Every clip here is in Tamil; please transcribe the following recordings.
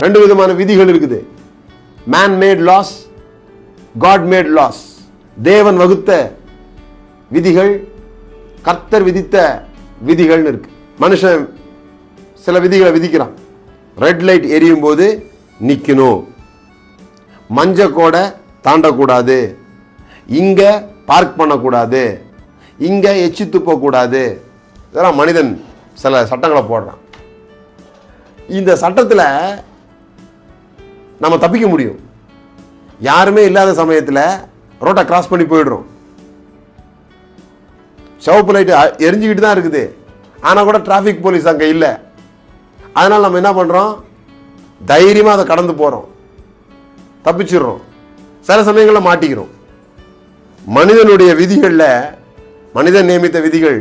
ரெண்டு விதமான விதிகள் இருக்குது. Man made laws, God made laws. தேவன் வகுத்த விதிகள், கர்த்தர் விதித்த விதிகள்னு இருக்கு. மனுஷன் சில விதிகளை விதிக்கிறான். ரெட் லைட் எரியும் போது நிக்கணும், மஞ்ச கோடை தாண்டக்கூடாது, இங்க பார்க் பண்ணக்கூடாது, இங்க எச்சி துப்ப கூடாது. இதெல்லாம் மனிதன் சில சட்டங்களை போடுறான். இந்த சட்டத்தில் நம்ம தப்பிக்க முடியும். யாருமே இல்லாத சமயத்தில் ரோட்டை கிராஸ் பண்ணி போயிடுறோம். சிவப்பு லைட் எரிஞ்சுக்கிட்டு தான் இருக்குது, ஆனால் கூட டிராஃபிக் போலீஸ் அங்கே இல்லை. அதனால் நம்ம என்ன பண்ணுறோம், தைரியமாக அதை கடந்து போகிறோம், தப்பிச்சிடுறோம். சில சமயங்களில் மாட்டிக்கிறோம். மனிதனுடைய விதிகளில், மனிதன் நியமித்த விதிகள்,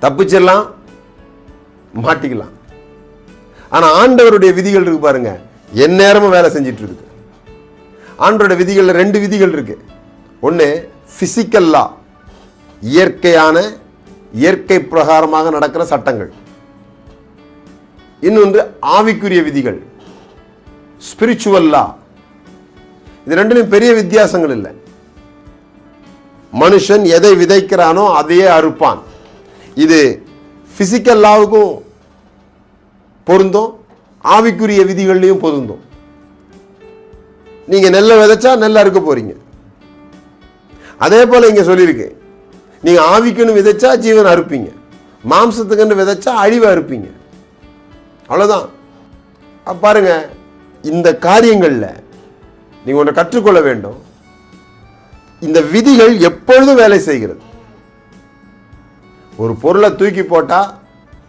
தப்பிச்சிடலாம், மாட்டிக்கலாம். ஆனால் ஆண்டவருடைய விதிகள் இருக்கு பாருங்க, எந்நேரமும் வேலை செஞ்சிட்டு இருக்குது. ஆண்டவருடைய விதிகளில் ரெண்டு விதிகள் இருக்கு. ஒன்று பிசிக்கல் லா, இயற்கையான இயற்கை பிரகாரமாக நடக்கிற சட்டங்கள். இன்னொன்று ஆவிக்குரிய விதிகள், ஸ்பிரிச்சுவல் லா. இது ரெண்டுலையும் பெரிய வித்தியாசங்கள் இல்லை. மனுஷன் எதை விதைக்கிறானோ அதையே அறுப்பான். இது பிசிக்கல் லாவுக்கும் பொருந்தும், ஆவிக்குரிய விதிகள்லையும் பொருந்தும். நீங்க நெல்லை விதைச்சா நெல்லை அறுக்க போறீங்க. அதே போல இங்க சொல்லியிருக்கு, நீங்க ஆவிக்குன்னு விதைச்சா ஜீவன் அறுப்பீங்க, மாம்சத்துக்குன்னு விதைச்சா அழிவை அறுப்பீங்க. அவ்வளவுதான். பாருங்க, இந்த காரியங்கள்ல நீங்க ஒன்றை கற்றுக்கொள்ள வேண்டும். இந்த விதிகள் எப்பொழுதும் வேலை செய்கிறது. ஒரு பொருளை தூக்கி போட்டா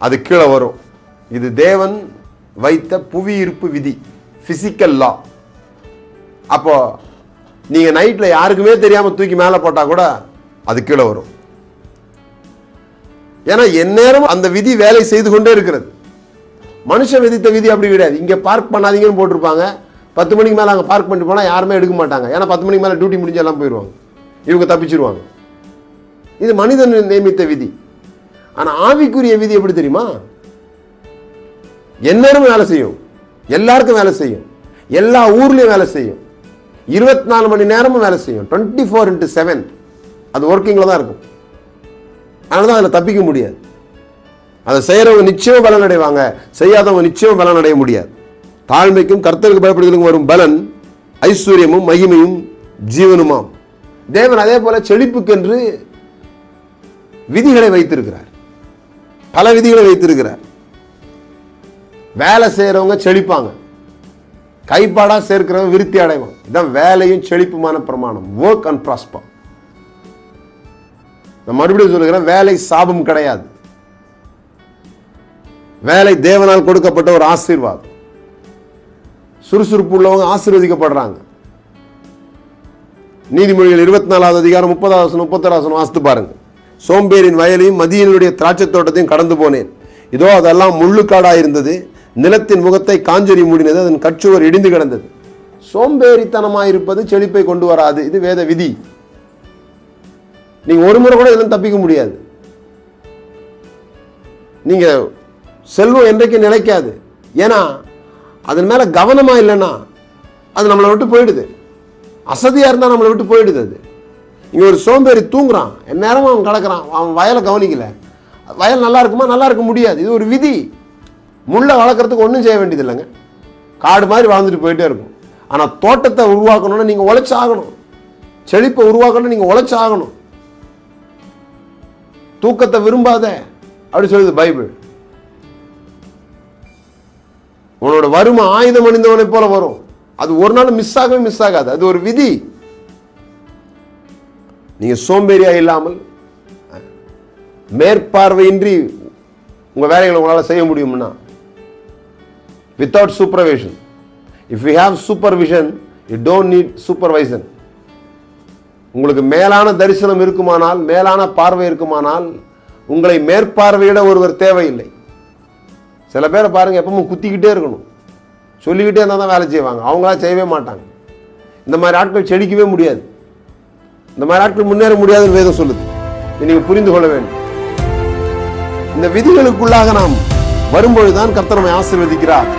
அது கீழே வரும். இது தேவன் வைத்த புவியீர்ப்பு விதி, பிசிக்கல் லா. அப்போ நீங்க நைட்ல யாருக்குமே தெரியாம தூக்கி மேல போட்டா கூட அது கீழே வரும். ஏன்னா எந்நேரம் அந்த விதி வேலை செய்து கொண்டே இருக்கிறது. மனுஷன் விதித்த விதி அப்படி கிடையாது. இங்க பார்க் பண்ணாதீங்கன்னு போட்டிருப்பாங்க. 10 மணிக்கு மேல அங்க பார்க் பண்ணிட்டு போனா யாருமே எடுக்க மாட்டாங்க. ஏன்னா 10 மணிக்கு மேல டியூட்டி முடிஞ்சு எல்லாம் போயிடுவாங்க, இவங்க தப்பிச்சிருவாங்க. இது மனிதன் நியமித்த விதி. ஆனா ஆவிக்குரிய விதி எப்படி தெரியுமா? எந்நேரமும் வேலை செய்யும், எல்லாருக்கும் வேலை செய்யும், எல்லா ஊர்லயும் வேலை செய்யும், 24 மணி நேரமும் வேலை செய்யும், 24/7 அது ஒர்க்கிங்ல தான் இருக்கும். அதனாலதான் அதில் தப்பிக்க முடியாது. அதை செய்யறவங்க நிச்சயம் பலன் அடைவாங்க, செய்யாதவங்க நிச்சயம் பலன் அடைய முடியாது. தாழ்மைக்கும் கர்த்தருக்கு பயப்படுதலுக்கும் வரும் பலன் ஐஸ்வர்யமும் மகிமையும் ஜீவனுமாம். தேவன் அதே போல செழிப்புக்கென்று விதிகளை வைத்திருக்கிறார், பல விதிகளை வைத்திருக்கிறார். வேலை செய்யறவங்க செழிப்பாங்க, கைப்பாடா சேர்க்கிறவங்க விருத்தி அடைவாங்க. இதான் வேலையும் செழிப்புமான பிரமாணம், ஒர்க் அண்ட் ப்ராஸ்பர். நான் மறுபடியும் சொல்லுகிறேன், வேலை சாபம் கிடையாது. வேலை தேவனால் கொடுக்கப்பட்ட ஒரு ஆசீர்வாதம். சுறுசுறுப்பு உள்ளவங்க ஆசீர்வதிக்கப்படுறாங்க. நீதிமொழிகள் 24வது அதிகாரம் 30வது 31வது வாசித்து பாருங்க. சோம்பேறின் வயலையும் மதியனுடைய திராட்சை தோட்டத்தையும் கடந்து போனேன். இதோ அதெல்லாம் முள்ளுக்காடா இருந்தது, நிலத்தின் முகத்தை காஞ்சொரி மூடினது, அதன் கச்சுவர் இடிந்து கிடந்தது. சோம்பேறித்தனமாயிருப்பது செழிப்பை கொண்டு வராது. இது வேத விதி. நீங்க ஒரு முறை கூட இதெல்லாம் தப்பிக்க முடியாது. நீங்க செல்வம் என்றைக்கு நிலைக்காது. ஏன்னா அதன் மேல கவனமா இல்லைன்னா அது நம்மளை விட்டு போயிடுது. அசதியா இருந்தா நம்மளை விட்டு போயிடுது. அது இங்க ஒரு சோம்பேறி தூங்குறான், எந்நேரமும் அவன் கிடக்குறான், அவன் வயலை கவனிக்கல. வயல் நல்லா இருக்குமா? நல்லா இருக்க முடியாது. இது ஒரு விதி. முள்ளை வளர்க்கறதுக்கு ஒன்றும் செய்ய வேண்டியது இல்லைங்க, காடு மாதிரி வாழ்ந்துட்டு போயிட்டே இருக்கும். ஆனா தோட்டத்தை உருவாக்கணும்னா நீங்க உழைச்சாகணும், செழிப்பை உருவாக்கணும் நீங்க உழைச்சாகணும். தூக்கத்தை விரும்பாத அப்படி சொல்லுது பைபிள். உன்னோட வறுமை ஆயுதம் அணிந்தவனை போல வரும். அது ஒரு நாள் மிஸ் ஆகாது. அது ஒரு விதி. நீங்க சோம்பேறியா இல்லாமல் மேற்பார்வையின்றி உங்க வேலைகளை உங்களால செய்ய முடியும்னா, without supervision. If you have supervision, you don't need supervision. உங்களுக்கு மேலான தரிசனம் இருக்குமானால், மேலான பார்வை இருக்குமானால், உங்களை மேற்பார்வையிட ஒருவர் தேவையில்லை. சில பேரை பாருங்க, எப்பவும் குத்திக்கிட்டே இருக்கணும், சொல்லிக்கிட்டே இருந்தால் தான் வேலை செய்வாங்க, அவங்களா செய்யவே மாட்டாங்க. இந்த மாதிரி ஆட்கள் செழிக்கவே முடியாது, இந்த மாதிரி ஆட்கள் முன்னேற முடியாதுன்னு வேதம் சொல்லுது. நீங்க புரிந்து கொள்ள வேண்டும். இந்த விதிகளுக்குள்ளாக நாம் வரும்பொழுதுதான் கர்த்தர் நம்மை ஆசீர்வதிக்கிறார்.